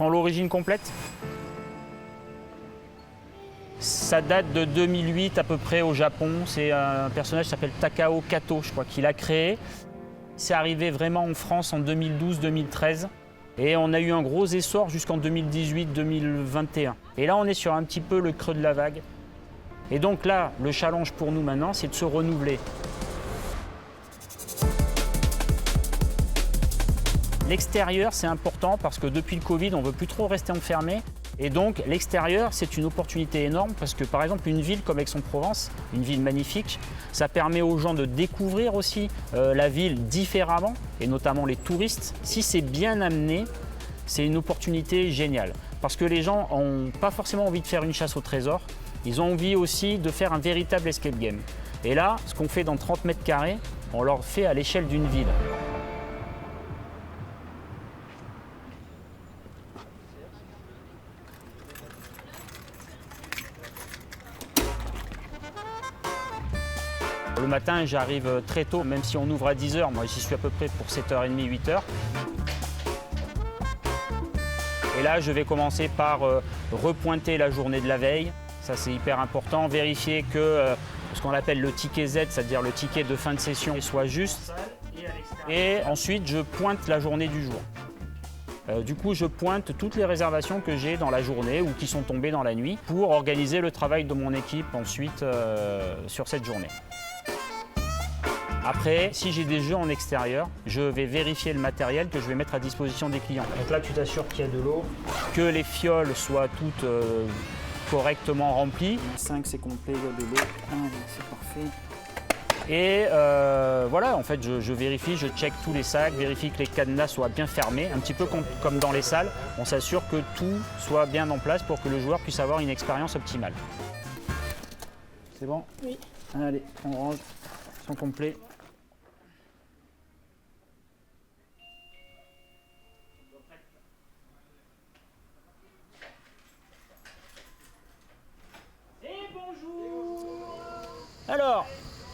prends l'origine complète. Ça date de 2008 à peu près au Japon. C'est un personnage qui s'appelle Takao Kato, je crois, qu'il a créé. C'est arrivé vraiment en France en 2012-2013. Et on a eu un gros essor jusqu'en 2018-2021. Et là, on est sur un petit peu le creux de la vague. Et donc là, le challenge pour nous maintenant, c'est de se renouveler. L'extérieur, c'est important parce que depuis le Covid, on ne veut plus trop rester enfermé. Et donc, l'extérieur, c'est une opportunité énorme parce que, par exemple, une ville comme Aix-en-Provence, une ville magnifique, ça permet aux gens de découvrir aussi la ville différemment, et notamment les touristes. Si c'est bien amené, c'est une opportunité géniale. Parce que les gens n'ont pas forcément envie de faire une chasse au trésor, ils ont envie aussi de faire un véritable escape game. Et là, ce qu'on fait dans 30 mètres carrés, on leur fait à l'échelle d'une ville. Le matin, j'arrive très tôt, même si on ouvre à 10 h, moi j'y suis à peu près pour 7h30, 8 h. Et là, je vais commencer par repointer la journée de la veille. Ça, c'est hyper important. Vérifier que ce qu'on appelle le ticket Z, c'est-à-dire le ticket de fin de session, soit juste. Et ensuite, je pointe la journée du jour. Du coup, je pointe toutes les réservations que j'ai dans la journée ou qui sont tombées dans la nuit pour organiser le travail de mon équipe ensuite sur cette journée. Après, si j'ai des jeux en extérieur, je vais vérifier le matériel que je vais mettre à disposition des clients. Donc là, tu t'assures qu'il y a de l'eau, que les fioles soient toutes correctement remplies. 5, c'est complet, il y a de l'eau. 1, c'est parfait. Et voilà, en fait, je vérifie, je check tous les sacs, vérifie que les cadenas soient bien fermés, un petit peu comme dans les salles. On s'assure que tout soit bien en place pour que le joueur puisse avoir une expérience optimale. C'est bon? Oui. Allez, on range, ils sont complets. Alors,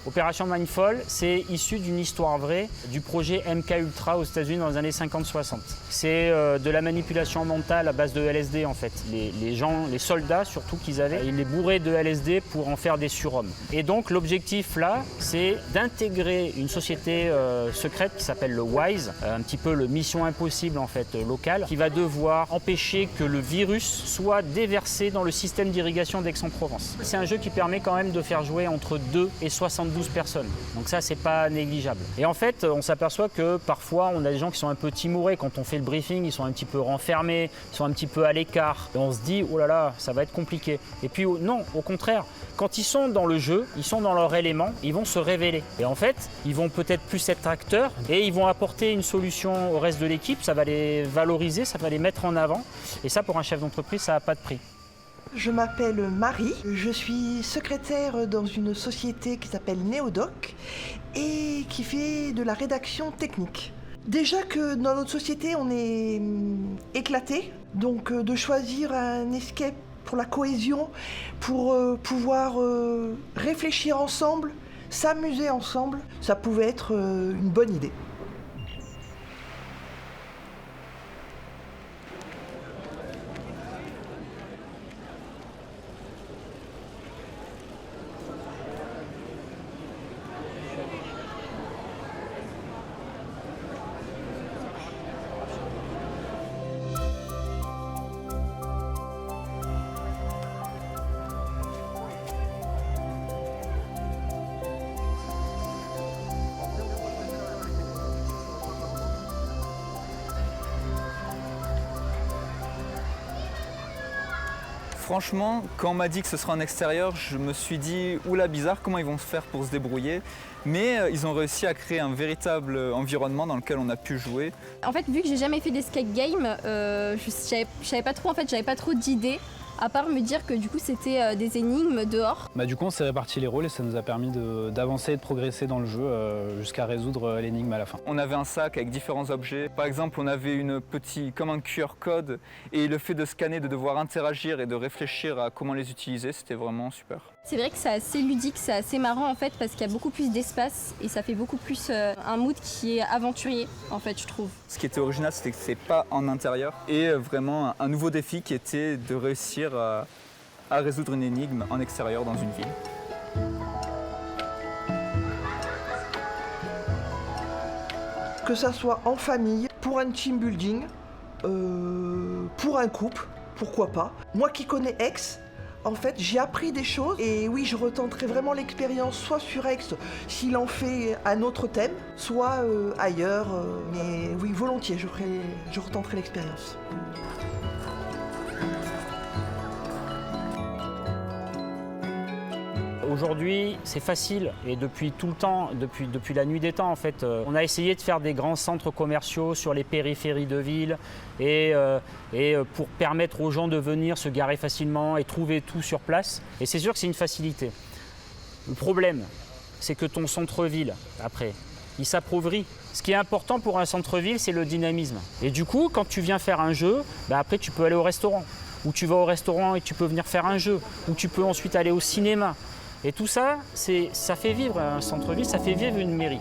Opération Mindfall, c'est issu d'une histoire vraie du projet MK Ultra aux États-Unis dans les années 50-60. C'est de la manipulation mentale à base de LSD en fait. Les gens, les soldats surtout qu'ils avaient, ils les bourraient de LSD pour en faire des surhommes. Et donc l'objectif là, c'est d'intégrer une société secrète qui s'appelle le WISE, un petit peu le Mission Impossible en fait locale, qui va devoir empêcher que le virus soit déversé dans le système d'irrigation d'Aix-en-Provence. C'est un jeu qui permet quand même de faire jouer entre 2 et 72 personnes. Donc ça, c'est pas négligeable. Et en fait, on s'aperçoit que parfois, on a des gens qui sont un peu timorés. Quand on fait le briefing, ils sont un petit peu renfermés, ils sont un petit peu à l'écart. Et on se dit, oh là là, ça va être compliqué. Et puis non, au contraire, quand ils sont dans le jeu, ils sont dans leur élément, ils vont se révéler. Et en fait, ils vont peut-être plus être acteurs et ils vont apporter une solution au reste de l'équipe. Ça va les valoriser, ça va les mettre en avant. Et ça, pour un chef d'entreprise, ça n'a pas de prix. Je m'appelle Marie, je suis secrétaire dans une société qui s'appelle Neodoc et qui fait de la rédaction technique. Déjà que dans notre société on est éclaté, donc de choisir un escape pour la cohésion, pour pouvoir réfléchir ensemble, s'amuser ensemble, ça pouvait être une bonne idée. Franchement, quand on m'a dit que ce sera en extérieur, je me suis dit oula bizarre, comment ils vont faire pour se débrouiller. Mais ils ont réussi à créer un véritable environnement dans lequel on a pu jouer. En fait, vu que j'ai jamais fait d'escape game, je savais pas trop, j'avais pas trop d'idées. à part me dire que du coup c'était des énigmes dehors. Du coup on s'est réparti les rôles et ça nous a permis d'avancer et de progresser dans le jeu jusqu'à résoudre l'énigme à la fin. On avait un sac avec différents objets. Par exemple, on avait comme un QR code et le fait de scanner, de devoir interagir et de réfléchir à comment les utiliser, c'était vraiment super. C'est vrai que c'est assez ludique, c'est assez marrant en fait parce qu'il y a beaucoup plus d'espace et ça fait beaucoup plus un mood qui est aventurier en fait je trouve. Ce qui était original, c'était que c'est pas en intérieur et vraiment un nouveau défi qui était de réussir à résoudre une énigme en extérieur dans une ville. Que ça soit en famille, pour un team building, pour un couple, pourquoi pas. Moi qui connais Aix, en fait, j'ai appris des choses et oui, je retenterai vraiment l'expérience soit sur Aix, s'il en fait un autre thème, soit ailleurs. Mais oui, volontiers, je retenterai l'expérience. Aujourd'hui, c'est facile et depuis tout le temps, depuis la nuit des temps en fait, on a essayé de faire des grands centres commerciaux sur les périphéries de villes et pour permettre aux gens de venir se garer facilement et trouver tout sur place. Et c'est sûr que c'est une facilité. Le problème, c'est que ton centre-ville, après, il s'appauvrit. Ce qui est important pour un centre-ville, c'est le dynamisme. Et du coup, quand tu viens faire un jeu, après tu peux aller au restaurant. Ou tu vas au restaurant et tu peux venir faire un jeu. Ou tu peux ensuite aller au cinéma. Et tout ça, ça fait vivre un centre-ville, ça fait vivre une mairie.